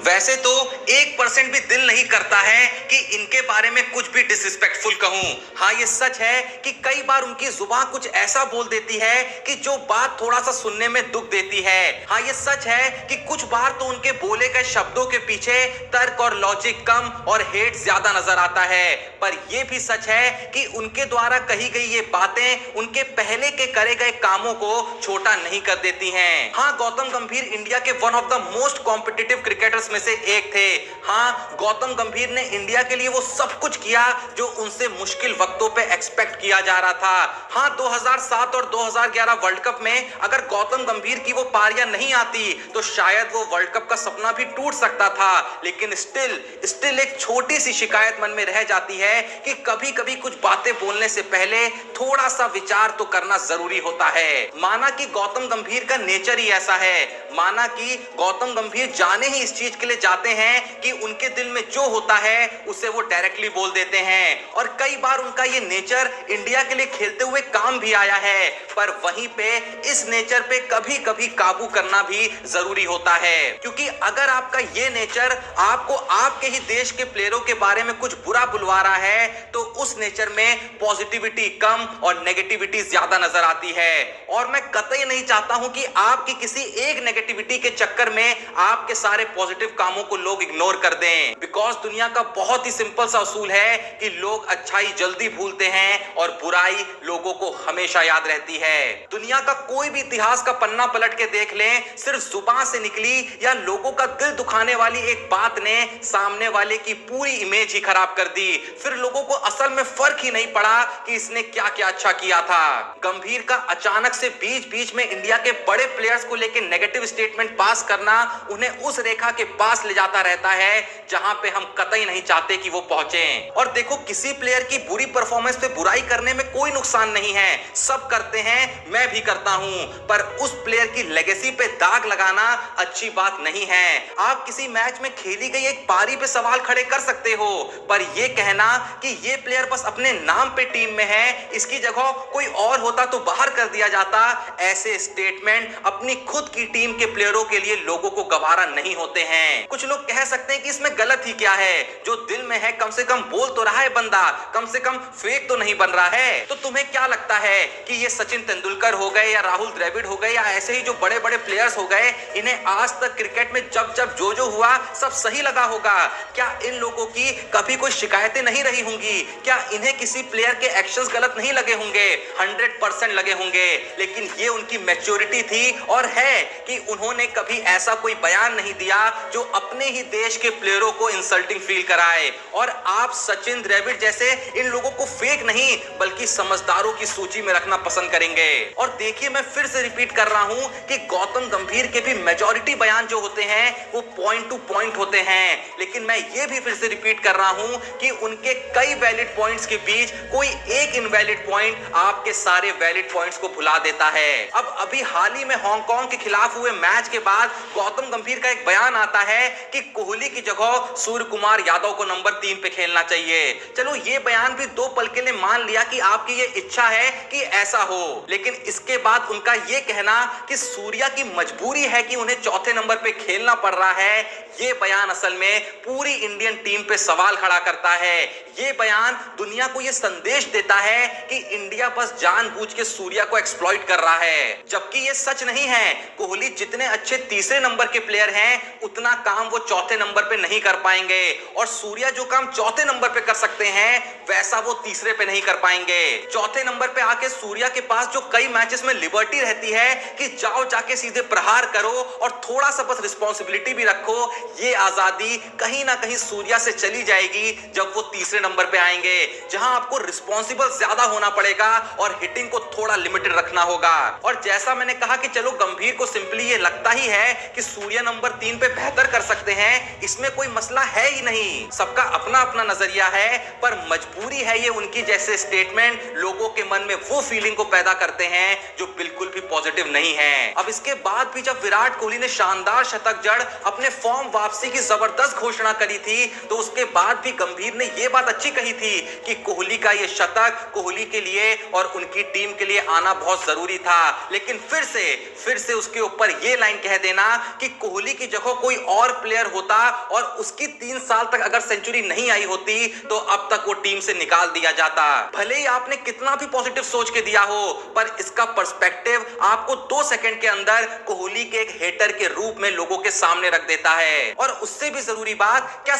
वैसे तो 1% भी दिल नहीं करता है कि इनके बारे में कुछ भी डिसरिस्पेक्टफुल कहूं। हाँ, ये सच है कि कई बार उनकी जुबान कुछ ऐसा बोल देती है कि जो बात थोड़ा सा सुनने में दुख देती है। हाँ, ये सच है कि कुछ बार तो उनके बोले गए शब्दों के पीछे तर्क और लॉजिक कम और हेट ज्यादा नजर आता है। पर यह भी सच है कि उनके द्वारा कही गई ये बातें उनके पहले के करे गए कामों को छोटा नहीं कर देती हैं। हाँ, गौतम गंभीर इंडिया के one of the most competitive cricketers में से एक थे। हाँ, गौतम गंभीर ने इंडिया के लिए वो सब कुछ किया जो उनसे मुश्किल वक्तों पे एक्सपेक्ट किया जा रहा था। हाँ, 2007 और 2011 वर्ल्ड कप में अगर गौतम गंभीर की वो पारियां नहीं आती तो शायद वो वर्ल्ड कप का सपना भी टूट सकता था। लेकिन स्टिल एक छोटी सी शिकायत मन में रह जाती है कि कभी कभी कुछ बातें बोलने से पहले थोड़ा सा विचार तो करना जरूरी होता है। माना कि गौतम गंभीर का नेचर ही ऐसा है, माना कि गौतम गंभीर जाने ही इस चीज के लिए जाते हैं कि उनके दिल में जो होता है उसे वो डायरेक्टली बोल देते हैं। और कई बार उनका ये नेचर इंडिया के लिए खेलते हुए काम भी आया है। पर वहीं पे इस नेचर पे कभी कभी काबू करना भी जरूरी होता है, क्योंकि अगर आपका ये नेचर आपको आपके ही देश के प्लेयरों के बारे में कुछ बुरा बुलवा रहा है तो उस नेचर में पॉजिटिविटी कम और नेगेटिविटी ज्यादा नजर आती है। और मैं कतई नहीं चाहता हूं कि आपकी किसी एक नेगेटिविटी के चक्कर में आपके सारे पॉजिटिव कामों को लोग इग्नोर कर दें। बिकॉज दुनिया का बहुत ही सिंपल सा उसूल है कि लोग अच्छाई जल्दी भूलते हैं और बुराई लोगों को हमेशा याद रहती है। दुनिया का कोई भी इतिहास का पन्ना पलट के देख लें, सिर्फ जुबान से निकली या लोगों का दिल दुखाने वाली एक बात ने सामने वाले की पूरी इमेज ही खराब कर दी। फिर लोगों को असल में फर्क ही नहीं पड़ा कि इसने क्या क्या अच्छा किया था। गंभीर का अचानक से बीच बीच में इंडिया के बड़े प्लेयर्स को लेकर नेगेटिव स्टेटमेंट पास करना उन्हें उस रेखा के पास ले जाता रहता है जहां पे हम कतई नहीं चाहते कि वो पहुंचे। और देखो, किसी प्लेयर की बुरी परफॉर्मेंस पे बुराई करने में कोई नुकसान नहीं है, सब करते हैं, मैं भी करता हूं। पर उस प्लेयर की लेगेसी पे दाग लगाना अच्छी बात नहीं है। आप किसी मैच में खेली गई एक पारी पे सवाल खड़े कर सकते हो, पर यह कहना कि ये प्लेयर बस अपने नाम पे टीम में है, इसकी जगह कोई और होता तो बाहर कर दिया जाता, ऐसे स्टेटमेंट अपनी खुद की टीम के प्लेयरों के लिए लोगों को गवारा नहीं होते हैं। कुछ लोग कह सकते हैं कि इसमें गलत ही क्या है, जो दिल में है कम से कम बोल तो रहा है बंदा, कम से कम फेक तो नहीं बन रहा है। तो तुम्हें क्या लगता है कि ये सचिन तेंदुलकर हो गए या राहुल द्रविड़ हो गए या ऐसे ही जो बड़े बड़े प्लेयर्स हो गए, इन्हें आज तक क्रिकेट में जब जब जो हुआ सब सही लगा होगा? क्या इन लोगों की कभी कोई शिकायतें नहीं रही होंगी? क्या इन्हें किसी प्लेयर के एक्शंस गलत नहीं लगे होंगे? 100% लगे होंगे। लेकिन ये उनकी मैच्योरिटी थी और है कि उन्होंने कभी ऐसा कोई बयान नहीं दिया जो अपने ही देश के प्लेयरों को इंसल्टिंग फील कराए। और आप सचिन द्रविड़ जैसे इन लोगों को फेक नहीं बल्कि समझदारों की सूची में रखना पसंद करेंगे। और देखिए, मैं फिर से रिपीट कर रहा हूं कि गौतम गंभीर के भी मेजॉरिटी बयान जो होते हैं वो पॉइंट टू पॉइंट होते हैं। लेकिन मैं ये भी फिर से रिपीट कर रहा हूं कि उनके कई वैलिड पॉइंट्स के बीच कोई एक इनवैलिड पॉइंट आपके सारे वैलिड पॉइंट्स को भुला देता है। अब अभी हाल ही में हांगकांग के खिलाफ हुए मैच के बाद गौतम गंभीर का एक बयान आता है कि कोहली की जगह सूर्य कुमार यादव को नंबर 3 पे खेलना चाहिए। चलो, ये बयान भी 2 पल के लिए मान लिया कि आपकी ये इच्छा है कि ऐसा हो, लेकिन इसके बाद उनका ये कहना कि सूर्या की मजबूरी है कि उन्हें चौथे नंबर पे खेलना पड़ रहा है, ये बयान असल में पूरी इंडियन टीम पे सवाल खड़ा करता है। ये बयान दुनिया को ये संदेश देता है कि इंडिया बस जानबूझ के सूर्या को एक्सप्लॉइट कर रहा है, जबकि ये सच नहीं है। कोहली जितने अच्छे तीसरे नंबर के प्लेयर हैं उतना काम वो चौथे नंबर पे नहीं कर पाएंगे, और सूर्या जो काम चौथे नंबर पे कर सकते हैं वैसा वो तीसरे पे नहीं कर पाएंगे। चौथे नंबर पे आके सूर्या के पास जो कई मैचेस में लिबर्टी रहती है कि जाओ जाके सीधे प्रहार करो और थोड़ा सा बस रिस्पॉन्सिबिलिटी भी रखो, ये आजादी कहीं ना कहीं सूर्या से चली जाएगी जब वो तीसरे नंबर पे आएंगे, जहां आपको रिस्पॉन्सिबल ज्यादा होना पड़ेगा और हिटिंग को थोड़ा लिमिटेड रखना होगा। और जैसा मैंने कहा कि चलो, गंभीर को सिंपली ये लगता ही है कि सूर्या नंबर 3 पे बेहतर कर सकते हैं, इसमें कोई मसला है ही नहीं, सबका अपना अपना नजरिया है। पर मजबूरी है ये उनकी जैसे स्टेटमेंट लोगों के मन में वो फीलिंग को पैदा करते हैं जो बिल्कुल भी पॉजिटिव नहीं है। अब इसके बाद भी जब विराट कोहली ने शानदार शतक जड़ अपने फॉर्म वापसी की जबरदस्त घोषणा करी थी तो उसके बाद भी गंभीर ने यह बात अच्छी कही थी कि कोहली का यह शतक कोहली के लिए और उनकी टीम के लिए आना बहुत जरूरी था। लेकिन फिर से उसके ऊपर यह लाइन कह देना कि कोहली की जगह कोई और प्लेयर होता और उसकी 3 साल तक अगर सेंचुरी नहीं आई होती तो अब तक वो टीम से निकाल दिया जाता। भले ही आपने कितना भी पॉजिटिव सोच के दिया हो, पर इसका पर्सपेक्टिव आपको 2 सेकंड के अंदर कोहली के एक हेटर के रूप में लोगों के सामने रख देता है। और उससे भी जरूरी बात, क्या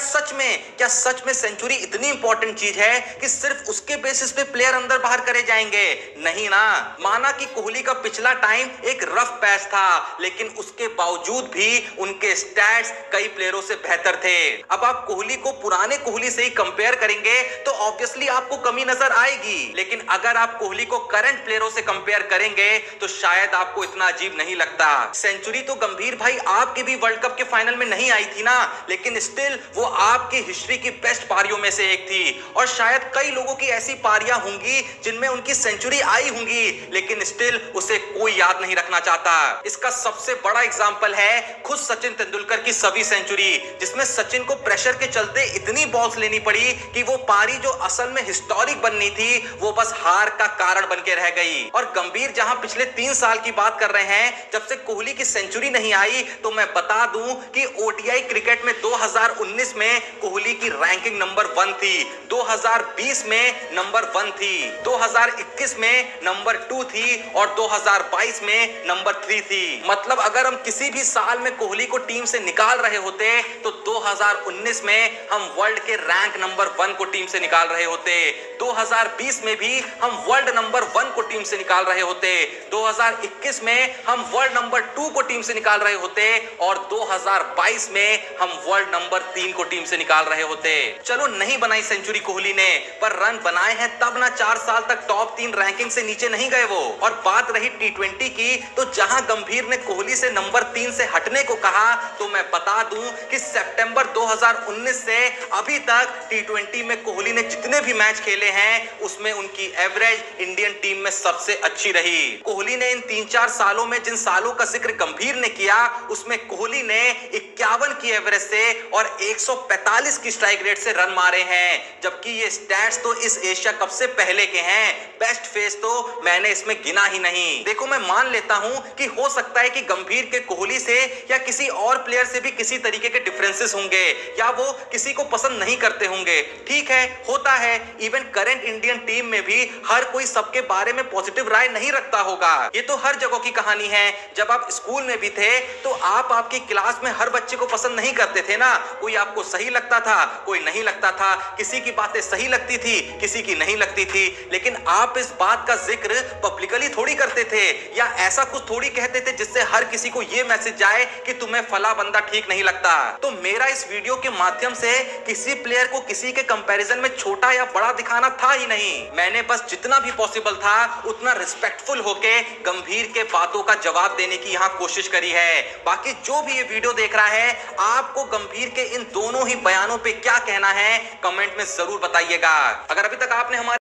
सच में सेंचुरी इतनी इंपॉर्टेंट चीज है कि सिर्फ उसके बेसिस पे प्लेयर अंदर बाहर करे जाएंगे? नहीं ना। माना कि कोहली का पिछला टाइम एक रफ पैच था, लेकिन उसके बावजूद भी उनके स्टैट्स कई प्लेयरों से बेहतर थे। अब आप कोहली को पुराने कोहली से ही कंपेयर करेंगे तो ऑब्वियसली आपको कमी नजर आएगी, लेकिन अगर आप कोहली को करंट प्लेयरों से कंपेयर करेंगे तो शायद आपको इतना अजीब नहीं लगता। सेंचुरी तो गंभीर भाई आपके भी वर्ल्ड कप के फाइनल में नहीं आई थी ना, लेकिन स्टिल वो आपकी हिस्ट्री की बेस्ट पारियों में से एक थी। और शायद कई लोगों की ऐसी पारियां होंगी जिनमें उनकी सेंचुरी आई होंगी, लेकिन स्टिल उसे कोई याद नहीं रखना चाहता। इसका सबसे बड़ा एग्जांपल है खुद सचिन तेंदुलकर की सभी सेंचुरी, जिसमें सचिन को प्रेशर के चलते इतनी बॉल्स लेनी पड़ी कि वो पारी जो असल में हिस्टोरिक बननी थी वो बस हार का कारण बन के रह गई। और गंभीर जहां पिछले 3 साल की बात कर रहे हैं जब से कोहली की सेंचुरी नहीं आई, तो मैं बता दूं कि ओडीआई क्रिकेट में 2019 में कोहली की रैंकिंग नंबर 1 थी, 2020 में नंबर 1 थी, 2021 में नंबर 2 थी और 2022 में नंबर 3 थी। मतलब अगर हम किसी भी साल में कोहली को टीम से निकाल रहे होते तो 2019 में हम वर्ल्ड के रैंक नंबर 1 को टीम से निकाल रहे होते, 2020 में भी हम वर्ल्ड नंबर 1 को टीम से निकाल रहे होते, 2021 में हम वर्ल्ड नंबर 2 को टीम से निकाल रहे होते और 2022 में हम वर्ल्ड नंबर 3 को टीम से निकाल रहे होते। चलो नहीं बनाई सेंचुरी कोहली ने, पर रन बनाए हैं तब ना 4 साल तक टॉप 3 रैंकिंग से नीचे नहीं गए वो। और बात रही टी20 की, तो जहां गंभीर ने कोहली से नंबर 3 से हटने को कहा, तो मैं बता दूं कि सितंबर 2019 से अभी तक टी20 में कोहली ने जितने भी मैच खेले हैं उसमें उनकी एवरेज इंडियन टीम में सबसे अच्छी रही। कोहली ने इन 3-4 सालों में जिन सालों का जिक्र गंभीर ने किया उसमें कोहली ने 51 की एवरेज से और 145 की स्ट्राइक रेट से रन मारे हैं, जबकि ये स्टैट्स तो इस एशिया कप से पहले के हैं। बेस्ट फेस तो मैंने इसमें गिना ही नहीं। देखो मैं मान लेता हूं कि हो सकता है कि गंभीर के कोहली से या किसी और प्लेयर से भी किसी तरीके के डिफरेंसेस होंगे या वो किसी को पसंद नहीं करते होंगे, ठीक है, होता है। इवन करंट इंडियन टीम में भी हर कोई सबके बारे में पॉजिटिव राय नहीं रखता होगा, ये तो हर जगह की कहानी है। जब आप स्कूल में भी थे तो आप आपकी क्लास में हर बच्चे को पसंद नहीं करते थे ना, कोई आपको सही लगता था, कोई नहीं लगता था, किसी की बातें सही लगती थी, किसी की नहीं लगती थी, लेकिन आप इस बात का जिक्र पब्लिकली थोड़ी करते थे या ऐसा कुछ थोड़ी कहते थे जिससे हर किसी को यह मैसेज जाए कि तुम्हें फला बंदा ठीक नहीं लगता। तो मेरा इस वीडियो के माध्यम से किसी प्लेयर को किसी के कंपैरिजन में छोटा या बड़ा दिखाना था ही नहीं। मैंने बस जितना भी पॉसिबल था उतना रिस्पेक्टफुल होके गंभीर के बातों का जवाब देने की यहां कोशिश करी है। बाकी जो भी ये वीडियो देख रहा है, आपको गंभीर के इन दोनों ही बयानों पे क्या कहना है कमेंट में जरूर बताइएगा। अगर अभी तक आपने हमारे